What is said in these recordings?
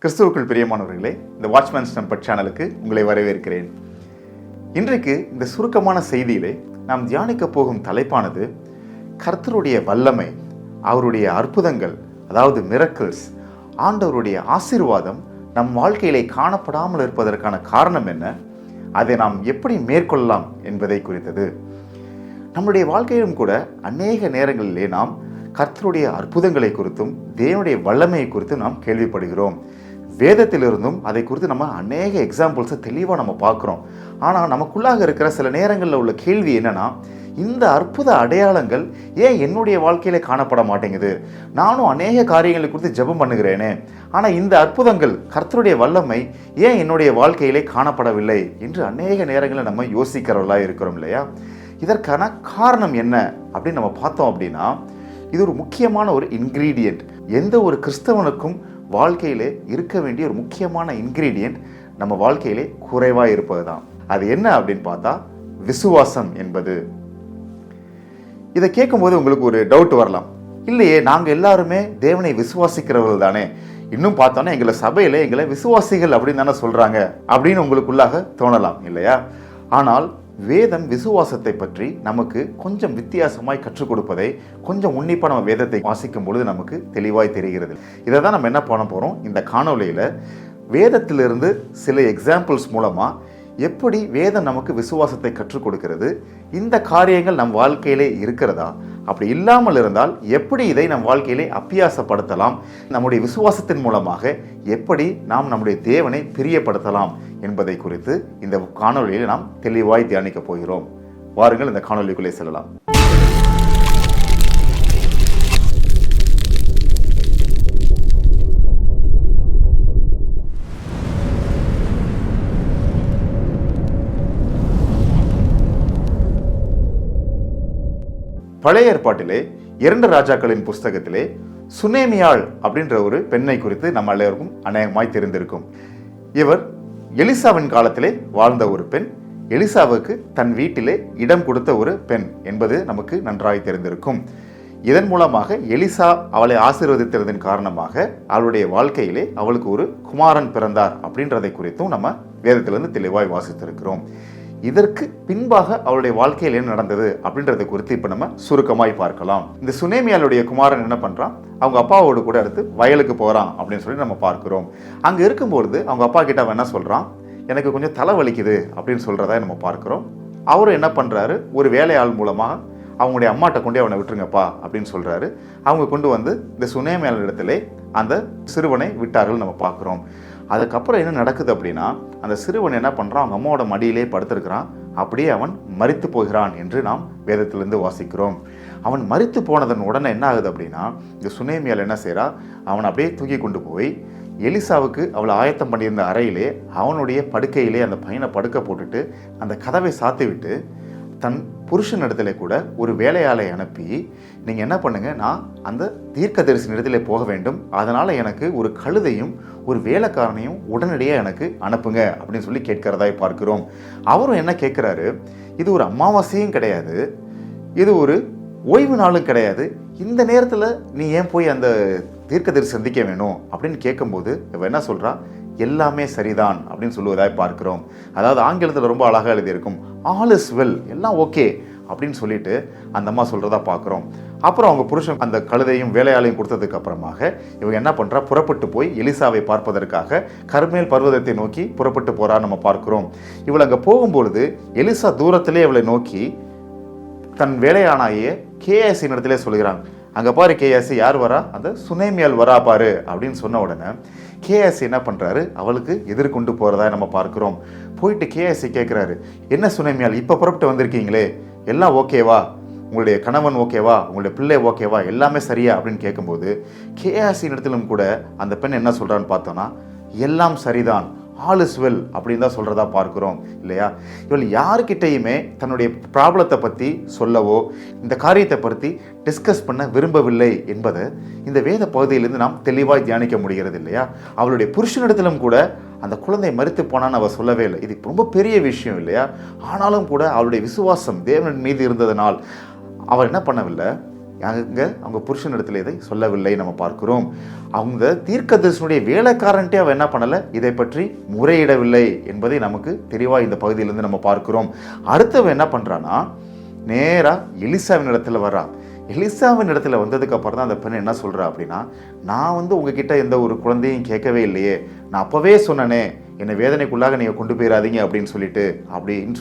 கிறிஸ்துவுக்குள் பிரியமானவர்களே, இந்த வாட்ச்மேன் ஸ்டம்பட் சேனலுக்கு உங்களை வரவேற்கிறேன். இன்றைக்கு இந்த சுருக்கமான செய்தியிலே நாம் தியானிக்க போகும் தலைப்பானது கர்த்தருடைய வல்லமை, அவருடைய அற்புதங்கள், அதாவது மிரக்கிள்ஸ், ஆண்டவருடைய ஆசீர்வாதம் நம் வாழ்க்கையிலே காணப்படாமல் இருப்பதற்கான காரணம் என்ன, அதை நாம் எப்படி மேற்கொள்ளலாம் என்பதை குறித்தது. நம்முடைய வாழ்க்கையிலும் கூட அநேக நேரங்களிலே நாம் கர்த்தருடைய அற்புதங்களை குறித்தும் தேவனுடைய வல்லமையை குறித்தும் நாம் கேள்விப்படுகிறோம். வேதத்திலிருந்தும் அதை குறித்து நம்ம அநேக எக்ஸாம்பிள்ஸை தெளிவாக நம்ம பார்க்குறோம். ஆனால் நமக்குள்ளாக இருக்கிற சில நேரங்களில் உள்ள கேள்வி என்னன்னா, இந்த அற்புத அடையாளங்கள் ஏன் என்னுடைய வாழ்க்கையில காணப்பட மாட்டேங்குது? நானும் அநேக காரியங்களை குறித்து ஜெபம் பண்ணுகிறேனே, ஆனால் இந்த அற்புதங்கள், கர்த்தருடைய வல்லமை ஏன் என்னுடைய வாழ்க்கையிலே காணப்படவில்லை என்று அநேக நேரங்களில் நம்ம யோசிக்கிறவர்களா இருக்கிறோம் இல்லையா? இதற்கான காரணம் என்ன அப்படின்னு நம்ம பார்த்தோம் அப்படின்னா, இது ஒரு முக்கியமான ஒரு இன்கிரீடியன்ட். எந்த ஒரு கிறிஸ்தவனுக்கும் வாழ்க்கையிலே இருக்க வேண்டிய ஒரு முக்கியமான இன்கிரீடியன்ட் நம்ம வாழ்க்கையிலே குறைவாக இருப்பது தான். அது என்ன அப்படின்னு பார்த்தா விசுவாசம் என்பது. இதை கேட்கும்போது உங்களுக்கு ஒரு டவுட் வரலாம். இல்லையே, நாங்கள் எல்லாருமே தேவனை விசுவாசிக்கிறவர்கள் தானே, இன்னும் பார்த்தோன்னா எங்களை சபையில எங்களை விசுவாசிகள் அப்படின்னு தானே சொல்றாங்க அப்படின்னு உங்களுக்குள்ளாக தோணலாம் இல்லையா? ஆனால் வேதம் விசுவாசத்தை பற்றி நமக்கு கொஞ்சம் வித்தியாசமாய் கற்றுக் கொடுப்பதை கொஞ்சம் உன்னிப்பாக நம்ம வேதத்தை வாசிக்கும் பொழுது நமக்கு தெளிவாய் தெரிகிறது. இதை தான் நம்ம என்ன பண்ண போகிறோம் இந்த காணொலியில். வேதத்திலிருந்து சில எக்ஸாம்பிள்ஸ் மூலமாக எப்படி வேதம் நமக்கு விசுவாசத்தை கற்றுக் கொடுக்கிறது, இந்த காரியங்கள் நம் வாழ்க்கையிலே இருக்கிறதா, அப்படி இல்லாமல் இருந்தால் எப்படி இதை நம் வாழ்க்கையிலே அபியாசப்படுத்தலாம், நம்முடைய விசுவாசத்தின் மூலமாக எப்படி நாம் நம்முடைய தேவனை பிரியப்படுத்தலாம் என்பதை குறித்து இந்த காணொலியில் நாம் தெளிவாய் தியானிக்க போகிறோம். வாருங்கள் இந்த காணொலிக்குள்ளே செல்லலாம். பழைய ஏற்பாட்டிலே 2 ராஜாக்களின் புஸ்தகத்திலே சுனேமியாள் அப்படின்ற ஒரு பெண்ணை குறித்து நம்ம எல்லாருக்கும் அநேகமாய் தெரிந்திருக்கும். இவர் எலிசாவின் காலத்திலே வாழ்ந்த ஒரு பெண், எலிசாவுக்கு தன் வீட்டிலே இடம் கொடுத்த ஒரு பெண் என்பது நமக்கு நன்றாய் தெரிந்திருக்கும். இதன் மூலமாக எலிசா அவளை ஆசீர்வதித்ததன் காரணமாக அவளுடைய வாழ்க்கையிலே அவளுக்கு ஒரு குமாரன் பிறந்தார் அப்படின்றதை குறித்தும் நம்ம வேதத்திலிருந்து தெளிவாய் வாசித்திருக்கிறோம். இதற்கு பின்பாக அவளுடைய வாழ்க்கையில் என்ன நடந்தது அப்படின்றத குறித்து இப்போ நம்ம சுருக்கமாய் பார்க்கலாம். இந்த சுனேமியாளுடைய குமாரன் என்ன பண்றான், அவங்க அப்பாவோடு கூட அடுத்து வயலுக்கு போறான் அப்படின்னு சொல்லி நம்ம பார்க்கிறோம். அங்க இருக்கும்பொழுது அவங்க அப்பா கிட்ட அவன் என்ன சொல்றான், எனக்கு கொஞ்சம் தலை வலிக்குது அப்படின்னு சொல்றதா நம்ம பார்க்கிறோம். அவரும் என்ன பண்றாரு, ஒரு வேலையாள் மூலமாக அவங்களுடைய அம்மாட்ட கொண்டே அவனை விட்டுருங்கப்பா அப்படின்னு சொல்றாரு. அவங்க கொண்டு வந்து இந்த சுனேமியாள் இடத்துல அந்த சிறுவனை விட்டார்கள் நம்ம பார்க்கிறோம். அதுக்கப்புறம் என்ன நடக்குது அப்படின்னா, அந்த சிறுவன் என்ன பண்ணுறான், அவங்க அம்மாவோட மடியிலே படுத்திருக்கிறான். அப்படியே அவன் மரித்து போகிறான் என்று நாம் வேதத்திலிருந்து வாசிக்கிறோம். அவன் மரித்து போனதன் உடனே என்ன ஆகுது அப்படின்னா, இந்த சுனேமியால் என்ன செய்கிறா, அவனை அப்படியே தூக்கி கொண்டு போய் எலிசாவுக்கு அவளை ஆயத்தம் பண்ணியிருந்த அறையிலே அவனுடைய படுக்கையிலே அந்த பையனை படுக்க போட்டுட்டு அந்த கதவை சாத்தி விட்டு தன் புருஷன் இடத்துல கூட ஒரு வேலையாளை அனுப்பி, நீங்கள் என்ன பண்ணுங்க, நான் அந்த தீர்க்கதரிசி இடத்துல போக வேண்டும், அதனால் எனக்கு ஒரு கழுதையும் ஒரு வேலைக்காரனையும் உடனடியாக எனக்கு அனுப்புங்க அப்படின்னு சொல்லி கேட்கிறதாய் பார்க்கிறோம். அவரும் என்ன கேட்குறாரு, இது ஒரு அமாவாசையும் கிடையாது, இது ஒரு ஓய்வு நாளும் கிடையாது, இந்த நேரத்தில் நீ ஏன் போய் அந்த தீர்க்கதரிசி சந்திக்க வேணும் அப்படின்னு கேட்கும்போது இவ என்ன சொல்கிறா, எல்லாமே சரிதான் அப்படின்னு சொல்லுவதாய் பார்க்கிறோம். அதாவது ஆங்கிலத்தில் ரொம்ப அழகாக எழுதியிருக்கும், ஆல் இஸ் வெல், எல்லாம் ஓகே அப்படின்னு சொல்லிட்டு அந்த அம்மா சொல்றதா பார்க்குறோம். அப்புறம் அவங்க புருஷன் அந்த கழுதையும் வேலையாளையும் கொடுத்ததுக்கு அப்புறமாக இவங்க என்ன பண்றா, புறப்பட்டு போய் எலிசாவை பார்ப்பதற்காக கர்மேல் பர்வதத்தை நோக்கி புறப்பட்டு போறா நம்ம பார்க்கிறோம். இவள் அங்கே போகும்பொழுது எலிசா தூரத்திலே அவளை நோக்கி தன் வேலையானாயே கேயாசி இடத்திலே சொல்கிறாங்க, அங்கே பாரு கேயாசி, யார் வரா, அந்த சுனேமியால் வரா பாரு அப்படின்னு சொன்ன உடனே கேயாசி என்ன பண்ணுறாரு, அவளுக்கு எதிர்கொண்டு போகிறதா நம்ம பார்க்குறோம். போயிட்டு கேயாசி கேட்குறாரு, என்ன சுனேமியால் இப்போ புறப்பட்டு வந்திருக்கீங்களே, எல்லாம் ஓகேவா, உங்களுடைய கணவன் ஓகேவா, உங்களுடைய பிள்ளை ஓகேவா, எல்லாமே சரியா அப்படின்னு கேட்கும்போது கேயாசி இடத்திலும் கூட அந்த பெண் என்ன சொல்கிறான்னு பார்த்தோன்னா, எல்லாம் சரிதான், ஆல் இஸ் வெல் அப்படின்னு தான் சொல்கிறதா பார்க்குறோம் இல்லையா? இவள் யாருக்கிட்டையுமே தன்னுடைய ப்ராப்ளத்தை பற்றி சொல்லவோ இந்த காரியத்தை பற்றி டிஸ்கஸ் பண்ண விரும்பவில்லை என்பதை இந்த வேத பகுதியிலிருந்து நாம் தெளிவாய் தியானிக்க முடிகிறது இல்லையா? அவளுடைய புருஷனிடத்திலும் கூட அந்த குழந்தை மரித்து போனான்னு அவள் சொல்லவே இல்லை. இது ரொம்ப பெரிய விஷயம் இல்லையா? ஆனாலும் கூட அவளுடைய விசுவாசம் தேவனின் மீது இருந்ததனால் அவர் என்ன பண்ணவில்லை, அவங்க புருஷனிடத்தில் இதை சொல்லவில்லை நம்ம பார்க்கிறோம். அவங்க தீர்க்கதரிசனுடைய வேலைக்காரன்ட்டே அவ என்ன பண்ணலை, இதை பற்றி முறையிடவில்லை என்பதை நமக்கு தெளிவாக இந்த பகுதியிலிருந்து நம்ம பார்க்கிறோம். அடுத்தவன் என்ன பண்ணுறான்னா, நேராக எலிசாவின் இடத்துல வர்றா. எலிசாவின் இடத்துல வந்ததுக்கு அப்புறம் தான் அந்த பெண் என்ன சொல்கிறா அப்படின்னா, நான் உங்ககிட்ட எந்த ஒரு குழந்தையும் கேட்கவே இல்லையே, நான் அப்போவே சொன்னனே என்னை வேதனைக்குள்ளாக நீங்கள் கொண்டு போயிடாதீங்க அப்படின்னு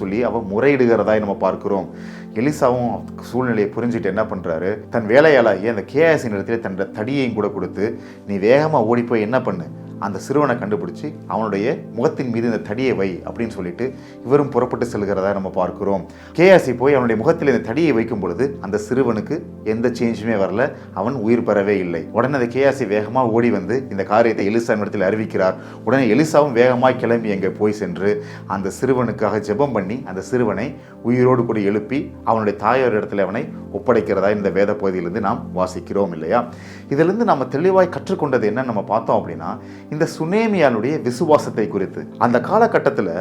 சொல்லி அவன் முறையிடுகிறதாய் நம்ம பார்க்கிறோம். எலிசாவும் சூழ்நிலையை புரிஞ்சுட்டு என்ன பண்ணுறாரு, தன் வேலையாளாகிய அந்த கேயாசின் இடத்துல தன் தடியையும் கூட கொடுத்து, நீ வேகமாக ஓடி போய் என்ன பண்ணு, அந்த சிறுவனை கண்டுபிடிச்சி அவனுடைய முகத்தின் மீது இந்த தடியை வை அப்படின்னு சொல்லிட்டு இவரும் புறப்பட்டு செல்கிறதா நம்ம பார்க்கிறோம். கேயாசி போய் அவனுடைய முகத்தில் இந்த தடியை வைக்கும் பொழுது அந்த சிறுவனுக்கு எந்த சேஞ்சுமே வரல, அவன் உயிர் பெறவே இல்லை. உடனே அந்த கேயாசி வேகமாக ஓடி வந்து இந்த காரியத்தை எலிசாவின் இடத்தில் அறிவிக்கிறார். உடனே எலிசாவும் வேகமாக கிளம்பி எங்கே போய் சென்று அந்த சிறுவனுக்காக ஜெபம் பண்ணி அந்த சிறுவனை உயிரோடு கூட எழுப்பி அவனுடைய தாயார் இடத்துல அவனை ஒப்படைக்கிறதா இந்த வேத பகுதியிலிருந்து நாம் வாசிக்கிறோம் இல்லையா. இதிலிருந்து நம்ம தெளிவாய் கற்றுக்கொண்டது என்ன நம்ம பார்த்தோம் அப்படின்னா, இந்த சுனேமியானுடைய விசுவாசத்தை குறித்து. அந்த காலகட்டத்தில்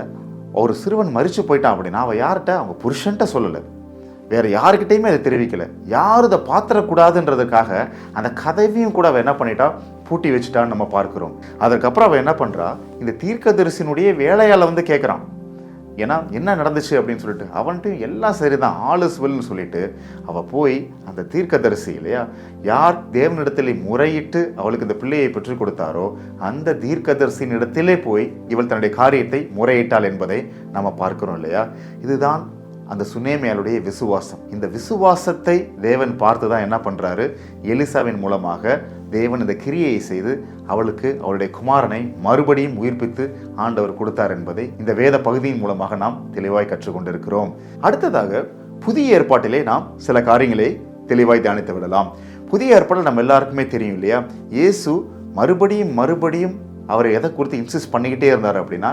ஒரு சிறுவன் மரிச்சு போயிட்டான் அப்படின்னா அவ யார்கிட்ட, அவங்க புருஷன்ட்ட சொல்லலை, வேற யாருக்கிட்டையுமே அதை தெரிவிக்கல, யாரும் இதை பாத்திரக்கூடாதுன்றதுக்காக அந்த கதவையும் கூட அவ என்ன பண்ணிட்டா, பூட்டி வச்சுட்டான்னு நம்ம பார்க்கிறோம். அதற்கப்புறம் அவ என்ன பண்றா, இந்த தீர்க்கதரிசினுடைய வேலையால வந்து கேட்குறான், ஏன்னா என்ன நடந்துச்சு அப்படின்னு சொல்லிட்டு. அவன்ட்டு எல்லாம் சரிதான், ஆல் இஸ் வெல்னு சொல்லிட்டு அவள் போய் அந்த தீர்க்கதரிசி இல்லையா, யார் தேவனிடத்திலே முறையிட்டு அவளுக்கு இந்த பிள்ளையை பெற்றுக் கொடுத்தாரோ அந்த தீர்க்கதரிசியின் இடத்திலே போய் இவள் தன்னுடைய காரியத்தை முறையிட்டாள் என்பதை நம்ம பார்க்கிறோம் இல்லையா. இதுதான் அந்த சுனேமியாளுடைய விசுவாசம். இந்த விசுவாசத்தை தேவன் பார்த்து தான் என்ன பண்றாரு, எலிசாவின் மூலமாக தேவன் இந்த கிரியையை செய்து அவளுக்கு அவளுடைய குமாரனை மறுபடியும் உயிர்ப்பித்து ஆண்டவர் கொடுத்தார் என்பதை இந்த வேத பகுதியின் மூலமாக நாம் தெளிவாய் கற்றுக்கொண்டிருக்கிறோம். அடுத்ததாக புதிய ஏற்பாட்டிலே நாம் சில காரியங்களை தெளிவாய் தியானித்து விடலாம். புதிய ஏற்பாட்டில் நம்ம எல்லாருக்குமே தெரியும் இல்லையா, இயேசு மறுபடியும் அவரை எதை குறித்து இன்சிஸ்ட் பண்ணிக்கிட்டே இருந்தார் அப்படின்னா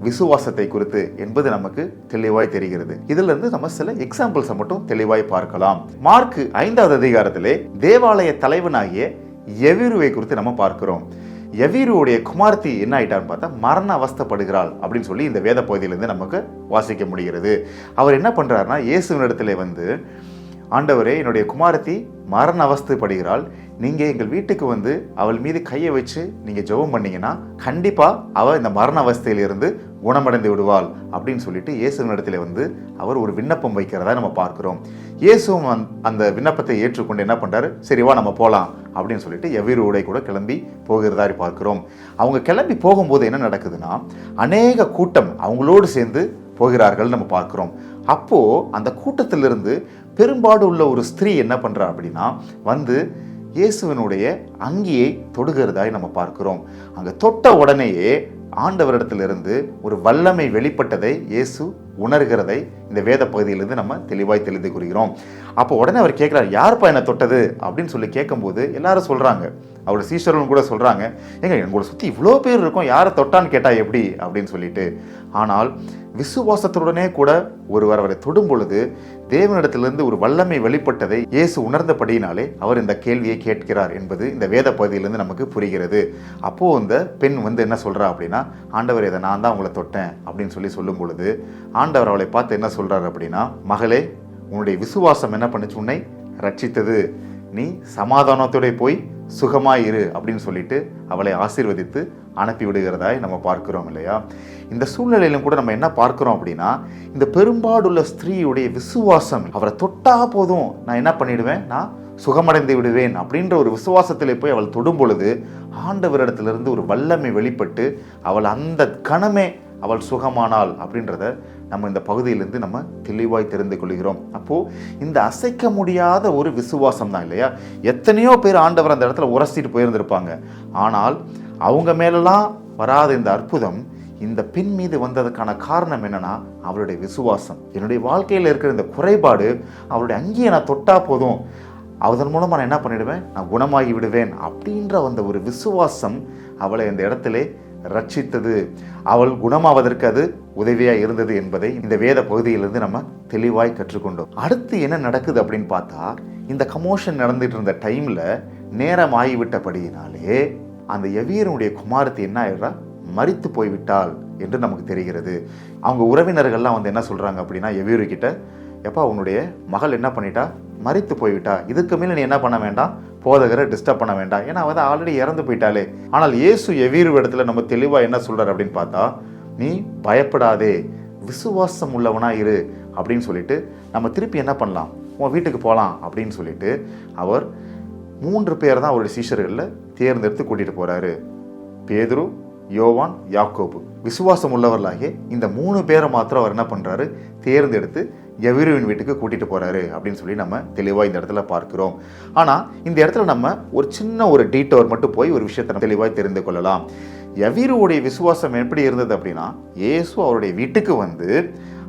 விசுவாசத்தை குறித்து என்பது நமக்கு தெளிவாய் தெரிகிறது. இதுல இருந்து நம்ம சில எக்ஸாம்பிள்ஸை மட்டும் தெளிவாய் பார்க்கலாம். மார்க் 5வது அதிகாரத்திலே தேவாலய தலைவனாகிய யவீருவை குறித்து நம்ம பார்க்கிறோம். யவீருடைய குமார்த்தி என்ன ஆயிட்டான்னு பார்த்தா மரண அவஸ்தைப்படுகிறாள் அப்படின்னு சொல்லி இந்த வேத பகுதியிலிருந்து நமக்கு வாசிக்க முடிகிறது. அவர் என்ன பண்றாருன்னா, இயேசுவின் இடத்துல வந்து, ஆண்டவரே என்னுடைய குமாரத்தி மரண அவஸ்தைப்படுகிறாள், நீங்கள் எங்கள் வீட்டுக்கு வந்து அவள் மீது கையை வச்சு நீங்கள் ஜெபம் பண்ணீங்கன்னா கண்டிப்பாக அவள் இந்த மரண அவஸ்தையிலிருந்து குணமடைந்து விடுவாள் அப்படின்னு சொல்லிட்டு இயேசுவின் இடத்துல வந்து அவர் ஒரு விண்ணப்பம் வைக்கிறதா நம்ம பார்க்கிறோம். இயேசுவும் அந்த விண்ணப்பத்தை ஏற்றுக்கொண்டு என்ன பண்ணுறாரு, சரிவா நம்ம போகலாம் அப்படின்னு சொல்லிட்டு யவீருவோட கூட கிளம்பி போகிறதா பார்க்கிறோம். அவங்க கிளம்பி போகும்போது என்ன நடக்குதுன்னா, அநேக கூட்டம் அவங்களோடு சேர்ந்து போகிறார்கள் நம்ம பார்க்கிறோம். அப்போ அந்த கூட்டத்திலிருந்து பெரும்பாடு உள்ள ஒரு ஸ்திரீ என்ன பண்றா அப்படின்னா வந்து இயேசுவினுடைய அங்கியை தொடுகிறதாய் நம்ம பார்க்கிறோம். அங்க தொட்ட உடனேயே ஆண்டவரிடத்திலிருந்து ஒரு வல்லமை வெளிப்பட்டதை இயேசு உணர்கிறதை இந்த வேத பகுதியிலிருந்து நம்ம தெளிவாய் தெரிந்து கொள்கிறோம். அப்போ உடனே அவர் கேட்கிறார், யாருப்பா என்ன தொட்டது அப்படின்னு சொல்லி கேட்கும்போது எல்லாரும் சொல்றாங்க, அவரோட சீஷர்களும் கூட சொல்றாங்க, ஏங்க எங்களோட சுற்றி இவ்வளோ பேர் இருக்கும், யாரை தொட்டான்னு கேட்டா எப்படி அப்படின்னு சொல்லிட்டு. ஆனால் விசுவாசத்துடனே கூட ஒருவர் அவரை தொடும் பொழுது தேவனிடத்திலிருந்து ஒரு வல்லமை வெளிப்பட்டதை இயேசு உணர்ந்தபடியினாலே அவர் இந்த கேள்வியை கேட்கிறார் என்பது இந்த வேத பகுதியிலிருந்து நமக்கு புரிகிறது. அப்போ இந்த பெண் வந்து என்ன சொல்றா அப்படின்னா, ஆண்டவர் இதை நான் தான் உங்களை தொட்டேன் அப்படின்னு சொல்லி சொல்லும் பொழுது ஆண்டவர் அவளை பார்த்து என்ன சொல்றாரு அப்படின்னா, மகளே உன்னுடைய விசுவாசம் என்ன பண்ணுச்சு, உன்னை ரட்சித்தது, நீ சமாதானத்தோட போய் சுகமாயிரு அப்படின்னு சொல்லிட்டு அவளை ஆசீர்வதித்து அனுப்பி விடுகிறதாய் நம்ம பார்க்கிறோம் இல்லையா. இந்த சூழ்நிலையிலும் கூட நம்ம என்ன பார்க்கிறோம் அப்படின்னா, இந்த பெரும்பாடுள்ள ஸ்திரீயுடைய விசுவாசம், அவரை தொட்டா போதும் நான் என்ன பண்ணிடுவேன், நான் சுகமடைந்து விடுவேன் அப்படின்ற ஒரு விசுவாசத்திலே போய் அவள் தொடும் பொழுது ஆண்டவரிடத்திலிருந்து ஒரு வல்லமை வெளிப்பட்டு அவள் அந்த கணமே அவள் சுகமானாள் அப்படின்றத நம்ம இந்த பகுதியிலிருந்து நம்ம தெளிவாய் தெரிந்து கொள்கிறோம். அப்போது இந்த அசைக்க முடியாத ஒரு விசுவாசம் தான் இல்லையா. எத்தனையோ பேர் ஆண்டவர் அந்த இடத்துல உரசிட்டு போயிருந்திருப்பாங்க, ஆனால் அவங்க மேலெல்லாம் வராத இந்த அற்புதம் இந்த பெண் மீது வந்ததுக்கான காரணம் என்னன்னா அவளுடைய விசுவாசம். என்னுடைய வாழ்க்கையில் இருக்கிற இந்த குறைபாடு அவளுடைய அங்கேயே நான் தொட்டா போதும், அதன் மூலமாக நான் என்ன பண்ணிடுவேன், நான் குணமாகி விடுவேன் அப்படின்ற அந்த ஒரு விசுவாசம் அவளை இந்த இடத்திலே ரட்சித்தது, அவள் குணமாவதற்கு அது உதவியாக இருந்தது என்பதை இந்த வேத பகுதியிலிருந்து நம்ம தெளிவாய் கற்றுக்கொண்டோம். அடுத்து என்ன நடக்குது அப்படின்னு பார்த்தா, இந்த கமோஷன் நடந்துட்டு இருந்த டைமில் நேரம் ஆகிவிட்டபடியினாலே அந்த யவீருடைய குமாரத்தி என்ன ஆயிடுறா, மரித்து போய்விட்டாள் என்று நமக்கு தெரிகிறது. அவங்க உறவினர்கள்லாம் வந்து என்ன சொல்கிறாங்க அப்படின்னா, யவீரு கிட்ட, எப்பா உன்னுடைய மகள் என்ன பண்ணிட்டா, மரித்து போய்விட்டா, இதுக்கு மேலே நீ என்ன பண்ண வேண்டாம், போதகரை டிஸ்டர்ப் பண்ண வேண்டாம், ஏன்னா அவ தான் ஆல்ரெடி இறந்து போயிட்டாலே. ஆனால் இயேசு எவ்வீரு இடத்துல நம்ம தெளிவாக என்ன சொல்றாரு அப்படின்னு பார்த்தா, நீ பயப்படாதே, விசுவாசம் உள்ளவனா இரு அப்படின்னு சொல்லிட்டு நம்ம திருப்பி என்ன பண்ணலாம், உன் வீட்டுக்கு போகலாம் அப்படின்னு சொல்லிட்டு அவர் 3 பேர் தான் அவருடைய சீஷர்களில் தேர்ந்தெடுத்து கூட்டிகிட்டு போகிறாரு. பேதுரு, யோவான், யாக்கோபு. விசுவாசம் உள்ளவர்களாகிய இந்த 3 பேரை மாத்திரம் அவர் என்ன பண்ணுறாரு, தேர்ந்தெடுத்து எவ்வீருவின் வீட்டுக்கு கூட்டிகிட்டு போகிறாரு அப்படின்னு சொல்லி நம்ம தெளிவாக இந்த இடத்துல பார்க்கிறோம். ஆனால் இந்த இடத்துல நம்ம ஒரு சின்ன ஒரு டீட்டோர் மட்டும் போய் ஒரு விஷயத்தை நம்ம தெளிவாக தெரிந்து கொள்ளலாம். எவ்வீருவுடைய விசுவாசம் எப்படி இருந்தது அப்படின்னா, இயேசு அவருடைய வீட்டுக்கு வந்து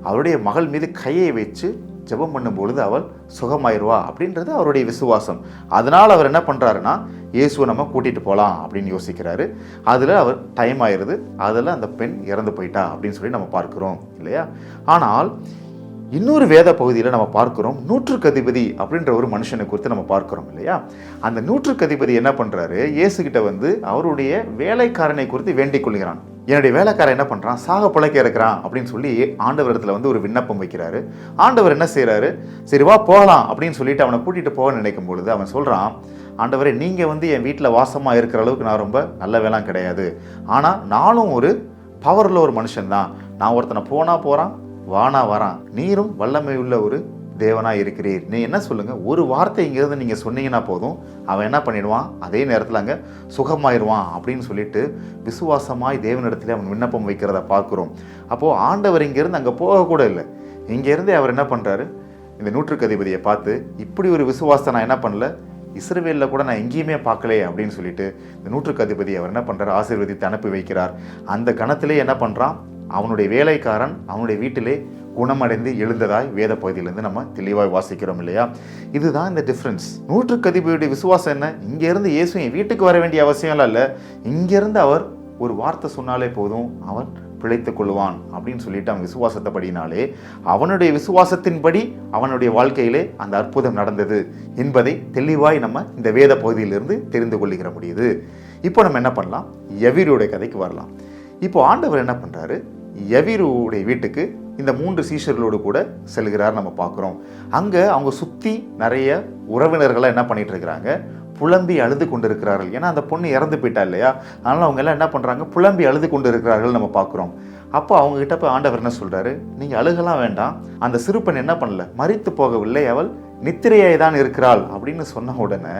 அவருடைய மகள் மீது கையை வச்சு ஜெபம் பண்ணும்பொழுது அவள் சுகமாயிருவா அப்படின்றது அவருடைய விசுவாசம். அதனால் அவர் என்ன பண்ணுறாருன்னா, இயேசுவை நம்ம கூட்டிகிட்டு போகலாம் அப்படின்னு யோசிக்கிறாரு. அதில் அவர் டைம் ஆயிடுது, அதில் அந்த பெண் இறந்து போயிட்டா அப்படின்னு சொல்லி நம்ம பார்க்குறோம் இல்லையா. ஆனால் இன்னொரு வேத பகுதியில் நம்ம பார்க்குறோம், நூற்றுக்கு அதிபதி அப்படின்ற ஒரு மனுஷனை குறித்து நம்ம பார்க்குறோம் இல்லையா. அந்த நூற்றுக்கு அதிபதி என்ன பண்ணுறாரு, இயேசுகிட்ட வந்து அவருடைய வேலைக்காரனை குறித்து வேண்டிக் கொள்கிறான். என்னுடைய வேலைக்காரன் என்ன பண்ணுறான், சாக பிழைக்க இருக்கிறான் அப்படின்னு சொல்லி ஆண்டவர் இடத்துல வந்து ஒரு விண்ணப்பம் வைக்கிறாரு. ஆண்டவர் என்ன செய்கிறாரு, சரி வா போகலாம் அப்படின்னு சொல்லிட்டு அவனை கூட்டிகிட்டு போக நினைக்கும் பொழுது அவன் சொல்கிறான், ஆண்டவரே நீங்கள் வந்து என் வீட்டில் வாசமாக இருக்கிற அளவுக்கு நான் ரொம்ப நல்ல வேலாம் கிடையாது, ஆனால் நானும் ஒரு பவரில் ஒரு மனுஷன்தான், நான் ஒருத்தனை போனால் போகிறான் வானா வரான், நீரும் வல்லமை உள்ள ஒரு தேவனாக இருக்கிறீர், நீ என்ன சொல்லுங்கள், ஒரு வார்த்தை இங்கேருந்து நீங்கள் சொன்னீங்கன்னா போதும், அவன் என்ன பண்ணிடுவான், அதே நேரத்தில் அங்கே சுகமாயிருவான் அப்படின்னு சொல்லிட்டு விசுவாசமாய் தேவனிடத்துல அவன் விண்ணப்பம் வைக்கிறத பார்க்குறோம். அப்போது ஆண்டவர் இங்கேருந்து அங்கே போகக்கூட இல்லை, இங்கேருந்தே அவர் என்ன பண்ணுறாரு, இந்த நூற்றுக்கு அதிபதியை பார்த்து, இப்படி ஒரு விசுவாசத்தை நான் என்ன பண்ணல, இஸ்ரவேலில் கூட நான் எங்கேயுமே பார்க்கலே அப்படின்னு சொல்லிட்டு இந்த நூற்றுக்கு அதிபதி அவர் என்ன பண்ணுறாரு, ஆசீர்வதித்து அனுப்பி வைக்கிறார். அந்த கணத்திலே என்ன பண்ணுறான், அவனுடைய வேலைக்காரன் அவனுடைய வீட்டிலே குணமடைந்து எழுந்ததாய் வேத பகுதியிலேருந்து நம்ம தெளிவாக வாசிக்கிறோம் இல்லையா. இதுதான் இந்த டிஃப்ரென்ஸ். நூற்றுக்கு அதிபதியுடைய விசுவாசம் என்ன, இங்கேருந்து இயேசு என் வீட்டுக்கு வர வேண்டிய அவசியம்லாம் இல்லை, இங்கேருந்து அவர் ஒரு வார்த்தை சொன்னாலே போதும் அவன் பிழைத்து கொள்வான் அப்படின்னு சொல்லிட்டு அவன் விசுவாசத்தை படினாலே, அவனுடைய விசுவாசத்தின்படி அவனுடைய வாழ்க்கையிலே அந்த அற்புதம் நடந்தது என்பதை தெளிவாய் நம்ம இந்த வேத பகுதியிலிருந்து தெரிந்து கொள்ளிக்கிற முடியுது. இப்போ நம்ம என்ன பண்ணலாம், எவ்வீருடைய கதைக்கு வரலாம். இப்போ ஆண்டவர் என்ன பண்ணுறாரு, எவ்வீருடைய வீட்டுக்கு இந்த 3 சீஷர்களோடு கூட செல்கிறார் நம்ம பார்க்குறோம். அங்கே அவங்க சுற்றி நிறைய உறவினர்களாக என்ன பண்ணிட்டு இருக்கிறாங்க, புலம்பி அழுது கொண்டு இருக்கிறார்கள். ஏன்னா அந்த பொண்ணு இறந்து போயிட்டா இல்லையா, அதனால் அவங்க எல்லாம் என்ன பண்ணுறாங்க, புலம்பி அழுது கொண்டு இருக்கிறார்கள் நம்ம பார்க்குறோம். அப்போ அவங்ககிட்ட போய் ஆண்டவர் என்ன சொல்கிறாரு, நீங்கள் அழுகலாம் வேண்டாம், அந்த சிறுப்பெண் என்ன பண்ணல, மரித்து போகவில்லை, அவள் நித்திரையாய் தான் இருக்கிறாள் அப்படின்னு சொன்ன உடனே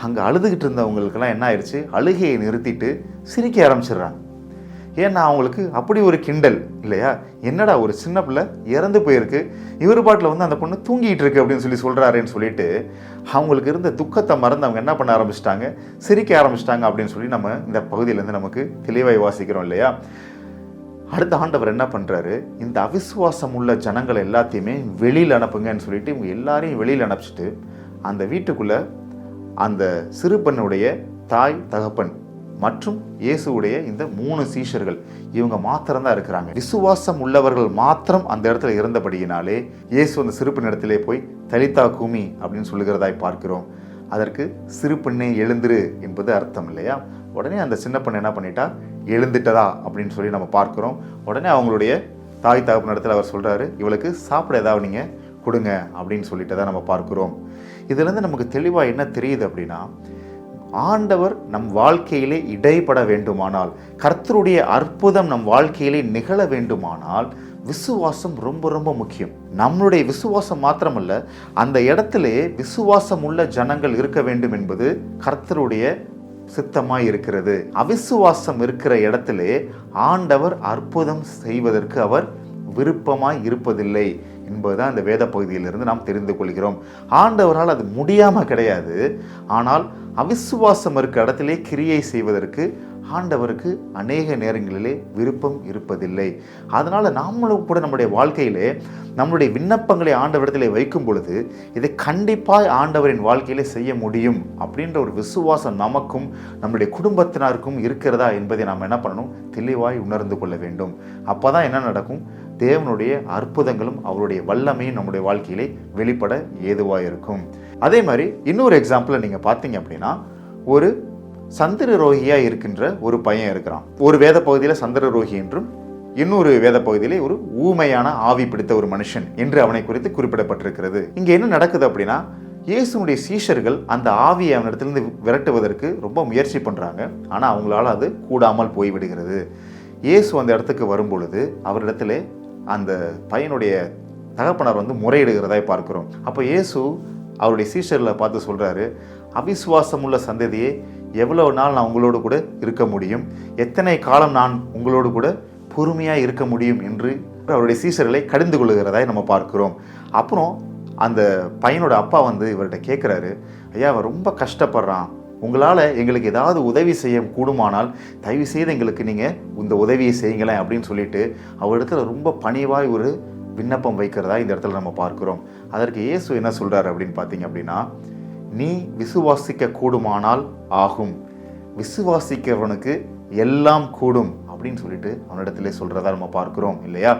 அங்கே அழுதுகிட்டு இருந்தவங்களுக்கெல்லாம் என்ன ஆயிடுச்சு, அழுகையை நிறுத்திட்டு சிரிக்க ஆரம்பிச்சிடுறாங்க. ஏன்னா அவங்களுக்கு அப்படி ஒரு கிண்டல் இல்லையா, என்னடா ஒரு சின்ன பிள்ளை இறந்து போயிருக்கு, இவர் பாட்டில் வந்து அந்த பொண்ணு தூங்கிட்டு இருக்கு அப்படின்னு சொல்லி சொல்கிறாருன்னு சொல்லிட்டு அவங்களுக்கு இருந்த துக்கத்தை மறந்து அவங்க என்ன பண்ண ஆரம்பிச்சிட்டாங்க, சிரிக்க ஆரம்பிச்சிட்டாங்க அப்படின்னு சொல்லி நம்ம இந்த பகுதியிலேருந்து நமக்கு தெளிவாய் வாசிக்கிறோம் இல்லையா. அடுத்த ஆண்டவர் என்ன பண்ணுறாரு, இந்த அவிசுவாசம் உள்ள ஜனங்களை எல்லாத்தையுமே வெளியில் அனுப்புங்கன்னு சொல்லிட்டு இவங்க எல்லாரையும் வெளியில் அனுப்பிச்சிட்டு அந்த வீட்டுக்குள்ளே அந்த சிறு பெண்ணுடைய தாய் தகப்பன் மற்றும் இயேசுடைய இந்த 3 சீஷர்கள் இவங்க மாத்திரம்தான் இருக்கிறாங்க. விசுவாசம் உள்ளவர்கள் மாத்திரம் அந்த இடத்துல இருந்தபடியினாலே இயேசு அந்த சிறு பெண் இடத்திலே போய் தலித்தா கூமி அப்படின்னு சொல்லுகிறதாய் பார்க்கிறோம். அதற்கு சிறு பெண்ணே எழுந்திரு என்பது அர்த்தம் இல்லையா. உடனே அந்த சின்ன பெண் என்ன பண்ணிட்டா, எழுந்துட்டதா அப்படின்னு சொல்லி நம்ம பார்க்கிறோம். உடனே அவங்களுடைய தாய் தகப்பன் இடத்துல அவர் சொல்றாரு, இவளுக்கு சாப்பிட ஏதாவது நீங்க கொடுங்க அப்படின்னு சொல்லிட்டு தான் நம்ம பார்க்கிறோம். இதுல இருந்து நமக்கு தெளிவா என்ன தெரியுது அப்படின்னா, ஆண்டவர் நம் வாழ்க்கையிலே இடைப்பட வேண்டுமானால், கர்த்தருடைய அற்புதம் நம் வாழ்க்கையிலே நிகழ வேண்டுமானால் விசுவாசம் ரொம்ப ரொம்ப முக்கியம். நம்மளுடைய விசுவாசம் மாத்திரமல்ல, அந்த இடத்திலே விசுவாசம் உள்ள ஜனங்கள் இருக்க வேண்டும் என்பது கர்த்தருடைய சித்தமாய் இருக்கிறது. அவிசுவாசம் இருக்கிற இடத்திலே ஆண்டவர் அற்புதம் செய்வதற்கு அவர் விருப்பமாய் இருப்பதில்லை என்பதுதான் இந்த வேத பகுதியிலிருந்து நாம் தெரிந்து கொள்கிறோம். ஆண்டவரால் அது முடியாமல் கிடையாது, ஆனால் அவிசுவாசம் இருக்க இடத்திலே கிரியை செய்வதற்கு ஆண்டவருக்கு அநேக நேரங்களிலே விருப்பம் இருப்பதில்லை. அதனால் நாமளும் கூட நம்முடைய வாழ்க்கையிலே நம்முடைய விண்ணப்பங்களை ஆண்டவரிடத்திலே வைக்கும் பொழுது இதை கண்டிப்பாக ஆண்டவரின் வாழ்க்கையிலே செய்ய முடியும் அப்படின்ற ஒரு விசுவாசம் நமக்கும் நம்முடைய குடும்பத்தினருக்கும் இருக்கிறதா என்பதை நாம் என்ன பண்ணணும், தெளிவாய் உணர்ந்து கொள்ள வேண்டும். அப்போ தான் என்ன நடக்கும், தேவனுடைய அற்புதங்களும் அவருடைய வல்லமையும் நம்முடைய வாழ்க்கையிலே வெளிப்பட ஏதுவாக இருக்கும். அதே மாதிரி இன்னொரு எக்ஸாம்பிளை நீங்கள் பார்த்தீங்க அப்படின்னா, ஒரு சந்திரரோகியாக இருக்கின்ற ஒரு பையன் இருக்கிறான். ஒரு வேத பகுதியில் சந்திரரோகி என்றும், இன்னொரு வேத பகுதியிலே ஒரு ஊமையான ஆவி பிடித்த ஒரு மனுஷன் என்று அவனை குறித்து குறிப்பிடப்பட்டிருக்கிறது. இங்கே என்ன நடக்குது அப்படின்னா, இயேசுனுடைய சீஷர்கள் அந்த ஆவியை அவனிடத்திலிருந்து விரட்டுவதற்கு ரொம்ப முயற்சி பண்ணுறாங்க. ஆனால் அவங்களால அது கூடாமல் போய்விடுகிறது. இயேசு அந்த இடத்துக்கு வரும்பொழுது அவரிடத்துல அந்த பையனுடைய தகப்பனார் முறையிடுகிறதாய் பார்க்கிறோம். அப்போ இயேசு அவருடைய சீஷர்களை பார்த்து சொல்கிறாரு, அவிசுவாசம் உள்ள சந்ததியே, எவ்வளவு நாள் நான் உங்களோடு கூட இருக்க முடியும், எத்தனை காலம் நான் உங்களோடு கூட பொறுமையாக இருக்க முடியும் என்று அவருடைய சீஷர்களை கடிந்து கொள்ளுகிறதாய் நம்ம பார்க்கிறோம். அப்புறம் அந்த பையனோட அப்பா இவர்கிட்ட கேட்குறாரு, ஐயா அவன் ரொம்ப கஷ்டப்படுறான், உங்களால் எங்களுக்கு ஏதாவது உதவி செய்ய கூடுமானால் தயவு செய்து எங்களுக்கு நீங்கள் இந்த உதவியை செய்யுங்களேன் அப்படின்னு சொல்லிட்டு அவரிடத்துல ரொம்ப பணிவாய் ஒரு விண்ணப்பம் வைக்கிறதா இந்த இடத்துல நம்ம பார்க்கிறோம். அதற்கு இயேசு என்ன சொல்கிறார் அப்படின்னு பார்த்தீங்க அப்படின்னா, நீ விசுவாசிக்க கூடுமானால் ஆகும், விசுவாசிக்கிறவனுக்கு எல்லாம் கூடும் அப்படின்னு சொல்லிட்டு அவனிடத்திலே சொல்றதா நம்ம பார்க்கிறோம் இல்லையா?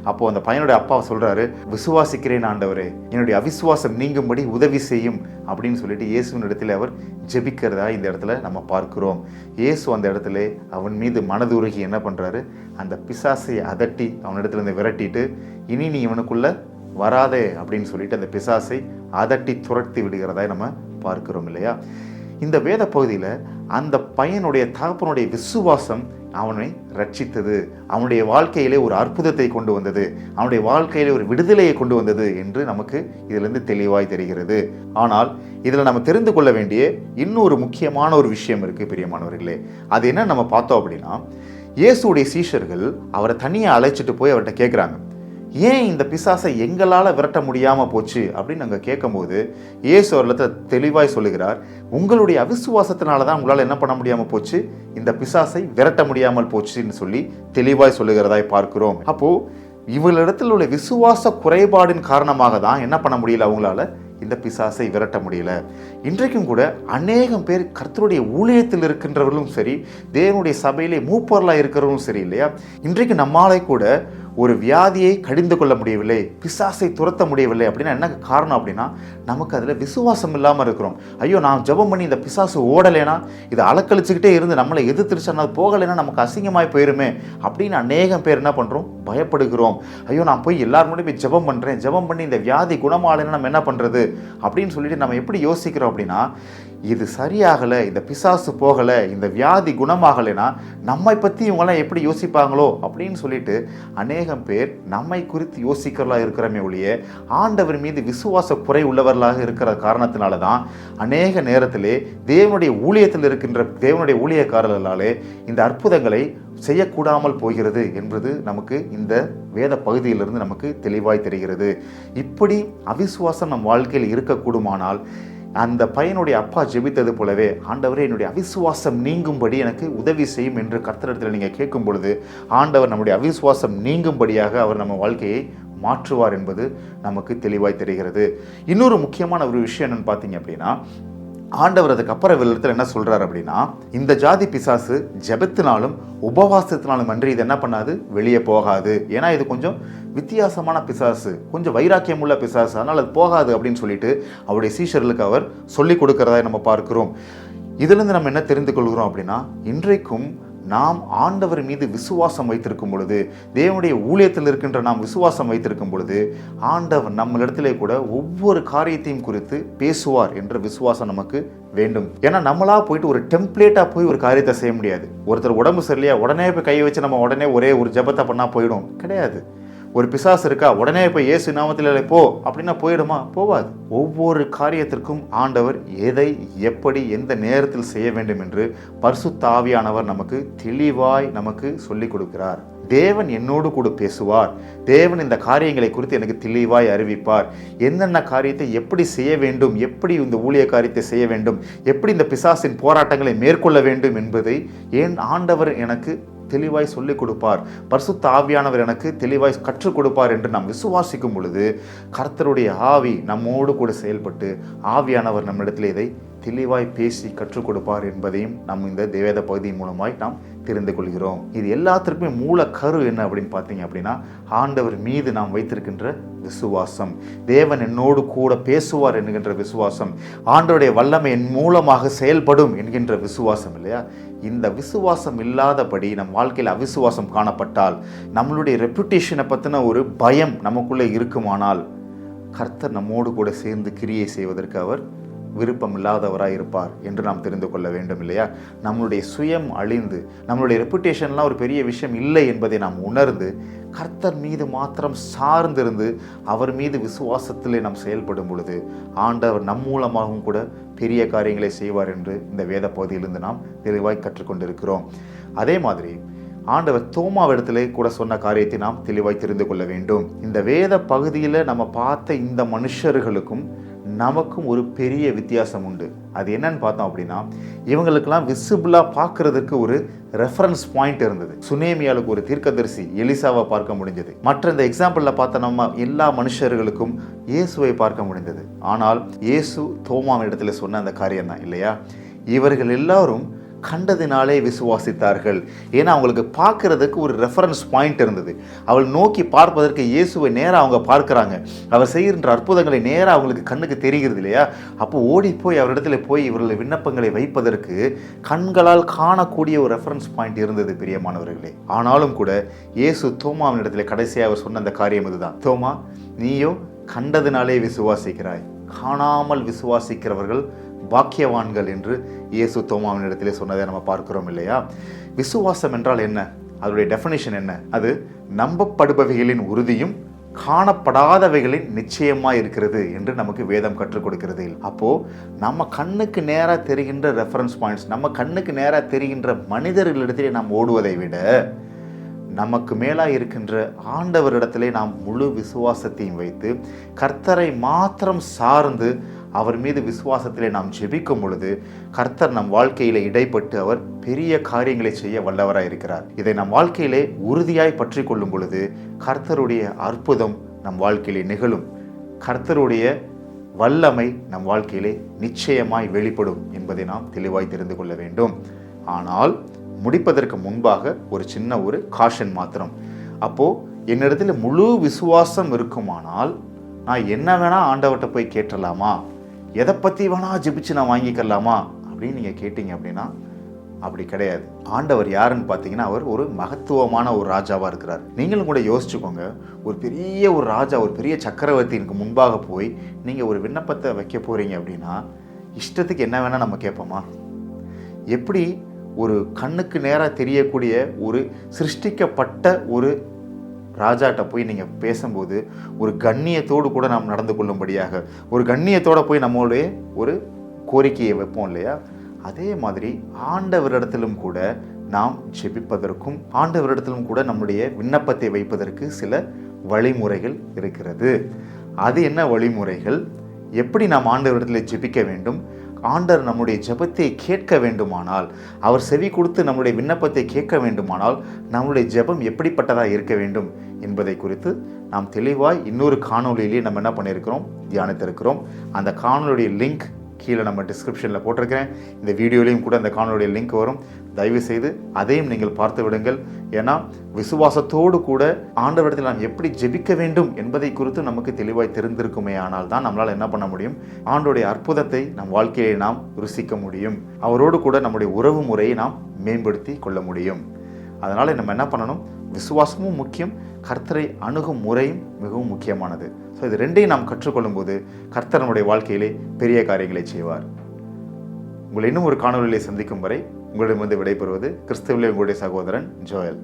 அப்போ அந்த பையனுடைய அப்பா சொல்றாரு, விசுவாசிக்கிறேன் ஆண்டவரே, என்னுடைய அவிசுவாசம் நீங்கும்படி உதவி செய்யும் அப்படின்னு சொல்லிட்டு இயேசுவின் இடத்துல அவர் ஜெபிக்கிறதா இந்த இடத்துல நம்ம பார்க்கிறோம். இயேசு அந்த இடத்துல அவன் மீது மனதுருகி என்ன பண்றாரு, அந்த பிசாசை அதட்டி அவனிடத்துல இருந்து விரட்டிட்டு, இனி நீ இவனுக்குள்ள வராதே அப்படின்னு சொல்லிட்டு அந்த பிசாசை அதட்டி துரத்தி விடுகிறதா நம்ம பார்க்கிறோம் இல்லையா? இந்த வேத பகுதியில் அந்த பையனுடைய தகப்பனுடைய விசுவாசம் அவனை ரட்சித்தது, அவனுடைய வாழ்க்கையிலே ஒரு அற்புதத்தை கொண்டு வந்தது, அவனுடைய வாழ்க்கையிலே ஒரு விடுதலையை கொண்டு வந்தது என்று நமக்கு இதிலிருந்து தெளிவாய் தெரிகிறது. ஆனால் இதில் நம்ம தெரிந்து கொள்ள வேண்டிய இன்னொரு முக்கியமான ஒரு விஷயம் இருக்குது பிரியமானவர்களே. அது என்ன நம்ம பார்த்தோம் அப்படின்னா, இயேசுடைய சீஷர்கள் அவரை தனியாக அழைச்சிட்டு போய் அவர்கிட்ட கேட்குறாங்க, ஏன் இந்த பிசாசை எங்களால் விரட்ட முடியாமல் போச்சு அப்படின்னு நாங்கள் கேட்கும்போது இயேசு அவர்களிடத்தில் தெளிவாய் சொல்லுகிறார், உங்களுடைய அவிசுவாசத்தினால தான் உங்களால் என்ன பண்ண முடியாமல் போச்சு, இந்த பிசாசை விரட்ட முடியாமல் போச்சுன்னு சொல்லி தெளிவாய் சொல்லுகிறதாய் பார்க்கிறோம். அப்போது இவர்களிடத்தில் உள்ள விசுவாச குறைபாடின் காரணமாக தான் என்ன பண்ண முடியல, அவங்களால இந்த பிசாசை விரட்ட முடியல. இன்றைக்கும் கூட அநேகம் பேர் கர்த்தருடைய ஊழியத்தில் இருக்கின்றவர்களும் சரி, தேவனுடைய சபையிலே மூப்பொருளாக இருக்கிறவர்களும் சரி இல்லையா, இன்றைக்கு நம்மாலே கூட ஒரு வியாதியை கடிந்து கொள்ள முடியவில்லை, பிசாசை துரத்த முடியவில்லை அப்படின்னா என்ன காரணம் அப்படின்னா, நமக்கு அதில் விசுவாசம் இல்லாமல் இருக்கிறோம். ஐயோ நான் ஜெபம் பண்ணி இந்த பிசாசு ஓடலைனா, இதை அலக்கழிச்சுக்கிட்டே இருந்து நம்மளை எதிர்த்துருச்சா போகலைன்னா நமக்கு அசிங்கமாய் போயிருமே அப்படின்னு அநேகம் பேர் என்ன பண்ணுறோம், பயப்படுகிறோம். ஐயோ நான் போய் எல்லாரும் முன்னாடி போய் ஜெபம் பண்ணுறேன், ஜெபம் பண்ணி இந்த வியாதி குணமாகலைன்னா நம்ம என்ன பண்ணுறது அப்படின்னு சொல்லிட்டு நம்ம எப்படி யோசிக்கிறோம் அப்படின்னா, இது சரியாகலை, இந்த பிசாசு போகலை, இந்த வியாதி குணமாகலைன்னா நம்மை பற்றி இவங்கெல்லாம் எப்படி யோசிப்பாங்களோ அப்படின்னு சொல்லிட்டு அநேகம் பேர் நம்மை குறித்து யோசிக்கிறவர்களா இருக்கிறமே ஒழிய ஆண்டவர் மீது விசுவாச குறை உள்ளவர்களாக இருக்கிற காரணத்தினால தான் அநேக நேரத்திலே தேவனுடைய ஊழியத்தில் இருக்கின்ற தேவனுடைய ஊழியக்காரர்களாலே இந்த அற்புதங்களை செய்யக்கூடாமல் போகிறது என்பது நமக்கு இந்த வேத பகுதியிலிருந்து நமக்கு தெளிவாய் தெரிகிறது. இப்படி அவிசுவாசம் நம் வாழ்க்கையில் இருக்கக்கூடுமானால் அந்த பையனுடைய அப்பா ஜெபித்தது போலவே, ஆண்டவரே என்னுடைய அவிசுவாசம் நீங்கும்படி எனக்கு உதவி செய்யும் என்று கர்த்தரிடத்தில் நீங்கள் கேட்கும் பொழுது ஆண்டவர் நம்முடைய அவிசுவாசம் நீங்கும்படியாக அவர் நம்ம வாழ்க்கையை மாற்றுவார் என்பது நமக்கு தெளிவாய் தெரிகிறது. இன்னொரு முக்கியமான ஒரு விஷயம் என்னன்னு பார்த்தீங்க அப்படின்னா, ஆண்டவர் அதுக்கப்புறம் இடத்துல என்ன சொல்றாரு அப்படின்னா, இந்த ஜாதி பிசாசு ஜெபத்தினாலும் உபவாசத்தினாலும் அன்றி இது என்ன பண்ணாது, வெளியே போகாது. ஏன்னா இது கொஞ்சம் வித்தியாசமான பிசாசு, கொஞ்சம் வைராக்கியம் உள்ள பிசாசு, அதனால் அது போகாது அப்படின்னு சொல்லிட்டு அவருடைய சீஷர்களுக்கு அவர் சொல்லிக் கொடுக்கிறதா நம்ம பார்க்கிறோம். இதிலிருந்து நம்ம என்ன தெரிந்து கொள்கிறோம் அப்படின்னா, இன்றைக்கும் நாம் ஆண்டவர் மீது விசுவாசம் வைத்திருக்கும் பொழுது, தேவனுடைய ஊழியத்தில் இருக்கின்ற நாம் விசுவாசம் வைத்திருக்கும் பொழுது, ஆண்டவர் நம்மளிடத்திலே கூட ஒவ்வொரு காரியத்தையும் குறித்து பேசுவார் என்ற விசுவாசம் நமக்கு வேண்டும். ஏன்னா நம்மளா போயிட்டு ஒரு டெம்ப்ளேட்டா போய் ஒரு காரியத்தை செய்ய முடியாது. ஒருத்தர் உடம்பு சரியில்லையா உடனே போய் கையை வச்சு நம்ம உடனே ஒரே ஒரு ஜெபத்தை பண்ணா போயிடும், கிடையாது. ஒரு பிசாசு இருக்கா உடனே போய் இயேசு நாமத்தில் போ அப்படின்னா போயிடுமா, போவாது. ஒவ்வொரு காரியத்திற்கும் ஆண்டவர் எதை எப்படி எந்த நேரத்தில் செய்ய வேண்டும் என்று பரிசுத்த ஆவியானவர் நமக்கு தெளிவாய் நமக்கு சொல்லிக் கொடுக்கிறார். தேவன் என்னோடு கூட பேசுவார், தேவன் இந்த காரியங்களை குறித்து எனக்கு தெளிவாய் அறிவிப்பார், என்னென்ன காரியத்தை எப்படி செய்ய வேண்டும், எப்படி இந்த ஊழிய காரியத்தை செய்ய வேண்டும், எப்படி இந்த பிசாசின் போராட்டங்களை மேற்கொள்ள வேண்டும் என்பதை ஏன் ஆண்டவர் எனக்கு தெளிவாய் சொல்லிக் கொடுப்பார், பரிசுத்த ஆவியானவர் எனக்கு தெளிவாய் கற்றுக் கொடுப்பார் என்று நாம் விசுவாசிக்கும் பொழுது கர்த்தருடைய ஆவி நம்மோடு கூட செயல்பட்டு ஆவியானவர் நம்மிடத்தில் இதை தெளிவாய் பேசி கற்றுக் கொடுப்பார் என்பதையும் நம் இந்த வேத பகுதியின் மூலமாய் நாம் தெரிந்து கொள்கிறோம். இது எல்லாத்திற்குமே மூல கரு என்ன அப்படின்னு பார்த்தீங்க அப்படின்னா, ஆண்டவர் மீது நாம் வைத்திருக்கின்ற விசுவாசம், தேவன் என்னோடு கூட பேசுவார் என்கின்ற விசுவாசம், ஆண்டவருடைய வல்லமை என் மூலமாக செயல்படும் என்கின்ற விசுவாசம் இல்லையா? இந்த விசுவாசம் இல்லாதபடி நம் வாழ்க்கையில் அவிசுவாசம் காணப்பட்டால், நம்மளுடைய ரெப்புடேஷனை பற்றின ஒரு பயம் நமக்குள்ளே இருக்குமானால், கர்த்தர் நம்மோடு கூட சேர்ந்து கிரியை செய்வதற்கு அவர் விருப்பம் இல்லாதவராக இருப்பார் என்று நாம் தெரிந்து கொள்ள வேண்டும் இல்லையா? நம்மளுடைய சுயம் அழிந்து நம்மளுடைய ரெப்புடேஷன்லாம் ஒரு பெரிய விஷயம் இல்லை என்பதை நாம் உணர்ந்து கர்த்தர் மீது மாத்திரம் சார்ந்திருந்து அவர் மீது விசுவாசத்திலே நாம் செயல்படும் பொழுது ஆண்டவர் நம் மூலமாகவும் கூட பெரிய காரியங்களை செய்வார் என்று இந்த வேத பகுதியிலிருந்து நாம் தெளிவாய் கற்றுக்கொண்டிருக்கிறோம். அதே மாதிரி ஆண்டவர் தோமாவிடத்திலே கூட சொன்ன காரியத்தை நாம் தெளிவாய் தெரிந்து கொள்ள வேண்டும். இந்த வேத பகுதியில் நம்ம பார்த்த இந்த மனுஷர்களுக்கும் நமக்கும் ஒரு பெரிய வித்தியாசம் உண்டு. அது என்னன்னு பார்த்தோம் அப்படின்னா, இவங்களுக்கெல்லாம் விசிபிளாக பார்க்கறதுக்கு ஒரு ரெஃபரன்ஸ் பாயிண்ட் இருந்தது. சுனேமியாளுக்கு ஒரு தீர்க்கதரிசி எலிசாவை பார்க்க முடிஞ்சது. மற்ற இந்த எக்ஸாம்பிளில் பார்த்த நம்ம எல்லா மனுஷர்களுக்கும் இயேசுவை பார்க்க முடிந்தது. ஆனால் இயேசு தோமாவின் இடத்துல சொன்ன அந்த காரியம் தான் இல்லையா, இவர்கள் எல்லாரும் கண்டதினாலே விசுவாசித்தார்கள். ஏன்னா அவங்களுக்கு பார்க்கறதுக்கு ஒரு ரெஃபரன்ஸ் பாயிண்ட் இருந்தது. அவள் நோக்கி பார்ப்பதற்கு இயேசுவை நேராக அவங்க பார்க்குறாங்க. அவர் செய்கின்ற அற்புதங்களை நேராக அவங்களுக்கு கண்ணுக்கு தெரிகிறது இல்லையா? அப்போ ஓடி போய் அவரிடத்துல போய் இவர்கள் விண்ணப்பங்களை வைப்பதற்கு கண்களால் காணக்கூடிய ஒரு ரெஃபரன்ஸ் பாயிண்ட் இருந்தது பிரியமானவர்களே. ஆனாலும் கூட இயேசு தோமாவின் இடத்துல கடைசியாக அவர் சொன்ன அந்த காரியம் இதுதான், தோமா நீயோ கண்டதினாலே விசுவாசிக்கிறாய், காணாமல் விசுவாசிக்கிறவர்கள் பாக்கியவான்கள் என்று இயேசு தோமாவின் இடத்திலே சொன்னதை நம்ம பார்க்கிறோம் இல்லையா? விசுவாசம் என்றால் என்ன? அதனுடைய டெஃபினிஷன் என்ன? அது நம்பப்படுபவைகளின் உறுதியும் காணப்படாதவைகளின் நிச்சயமாக இருக்கிறது என்று நமக்கு வேதம் கற்றுக் கொடுக்கிறது. அப்போ நம்ம கண்ணுக்கு நேராக தெரிகின்ற ரெஃபரன்ஸ் பாயிண்ட்ஸ், நம்ம கண்ணுக்கு நேராக தெரிகின்ற மனிதர்களிடத்திலே நாம் ஓடுவதை விட நமக்கு மேலாக இருக்கின்ற ஆண்டவரிடத்திலே நாம் முழு விசுவாசத்தையும் வைத்து கர்த்தரை மாத்திரம் சார்ந்து அவர் மீது விசுவாசத்திலே நாம் ஜெபிக்கும் பொழுது கர்த்தர் நம் வாழ்க்கையிலே இடைப்பட்டு அவர் பெரிய காரியங்களை செய்ய வல்லவராக இருக்கிறார். இதை நம் வாழ்க்கையிலே உறுதியாய் பற்றி கொள்ளும் பொழுது கர்த்தருடைய அற்புதம் நம் வாழ்க்கையிலே நிகழும். கர்த்தருடைய வல்லமை நம் வாழ்க்கையிலே நிச்சயமாய் வெளிப்படும் என்பதை நாம் தெளிவாய் தெரிந்து கொள்ள வேண்டும். ஆனால் முடிப்பதற்கு முன்பாக ஒரு சின்ன ஒரு காஷன் மாத்திரம். அப்போ என்னிடத்தில் முழு விசுவாசம் இருக்குமானால் நான் என்ன வேணா ஆண்டவர்கிட்ட போய் கேட்டலாமா, எதை பற்றி வேணா ஜெபிச்சு நான் வாங்கிக்கலாமா அப்படின்னு நீங்கள் கேட்டீங்க அப்படின்னா அப்படி கிடையாது. ஆண்டவர் யாருன்னு பார்த்தீங்கன்னா அவர் ஒரு மகத்துவமான ஒரு ராஜாவாக இருக்கிறார். நீங்களும் கூட யோசிச்சுக்கோங்க, ஒரு பெரிய ஒரு ராஜா, ஒரு பெரிய சக்கரவர்த்திக்கு முன்பாக போய் நீங்கள் ஒரு விண்ணப்பத்தை வைக்க போகிறீங்க அப்படின்னா இஷ்டத்துக்கு என்ன வேணால் நம்ம கேட்போமா? எப்படி ஒரு கண்ணுக்கு நேராக தெரியக்கூடிய ஒரு சிருஷ்டிக்கப்பட்ட ஒரு ராஜாட்ட போய் நீங்கள் பேசும்போது ஒரு கண்ணியத்தோடு கூட நாம் நடந்து கொள்ளும்படியாக ஒரு கண்ணியத்தோடு போய் நம்மளுடைய ஒரு கோரிக்கையை வைப்போம் இல்லையா? அதே மாதிரி ஆண்டவரிடத்திலும் கூட நாம் ஜெபிப்பதற்கும் ஆண்டவரிடத்திலும் கூட நம்முடைய விண்ணப்பத்தை வைப்பதற்கு சில வழிமுறைகள் இருக்கிறது. அது என்ன வழிமுறைகள்? எப்படி நாம் ஆண்டவரிடத்தில் ஜெபிக்க வேண்டும்? ஆண்டவர் நம்முடைய ஜெபத்தை கேட்க வேண்டுமானால், அவர் செவி கொடுத்து நம்முடைய விண்ணப்பத்தை கேட்க வேண்டுமானால் நம்முடைய ஜெபம் எப்படிப்பட்டதாக இருக்க வேண்டும் என்பதை குறித்து நாம் தெளிவாய் இன்னொரு காணொலியிலேயே நம்ம என்ன பண்ணியிருக்கிறோம், தியானித்திருக்கிறோம். அந்த காணொலியுடைய லிங்க் கீழே நம்ம டிஸ்கிரிப்ஷனில் போட்டிருக்கிறேன். இந்த வீடியோலையும் கூட அந்த காணொலியுடைய லிங்க் வரும். தயவு செய்து அதையும் நீங்கள் பார்த்து விடுங்கள். ஏன்னா விசுவாசத்தோடு கூட ஆண்டவரிடத்தில் நாம் எப்படி ஜெபிக்க வேண்டும் என்பதை குறித்து நமக்கு தெளிவாய் தெரிந்திருக்குமே ஆனால் தான் நம்மளால் என்ன பண்ண முடியும், ஆண்டோடைய அற்புதத்தை நம் வாழ்க்கையை நாம் ருசிக்க முடியும். அவரோடு கூட நம்முடைய உறவு முறையை நாம் மேம்படுத்தி கொள்ள முடியும். அதனால் நம்ம என்ன பண்ணணும், விசுவாசமும் முக்கியம், கர்த்தரை அணுகும் முறையும் மிகவும் முக்கியமானது. ஸோ இது ரெண்டையும் நாம் கற்றுக்கொள்ளும் போது கர்த்தர் நம்முடைய வாழ்க்கையிலே பெரிய காரியங்களை செய்வார். உங்களை இன்னும் ஒரு காணொலியிலே சந்திக்கும் வரை உங்களிடமிருந்து விடைபெறுவது கிறிஸ்துவிலே உங்களுடைய சகோதரன் ஜோயல்.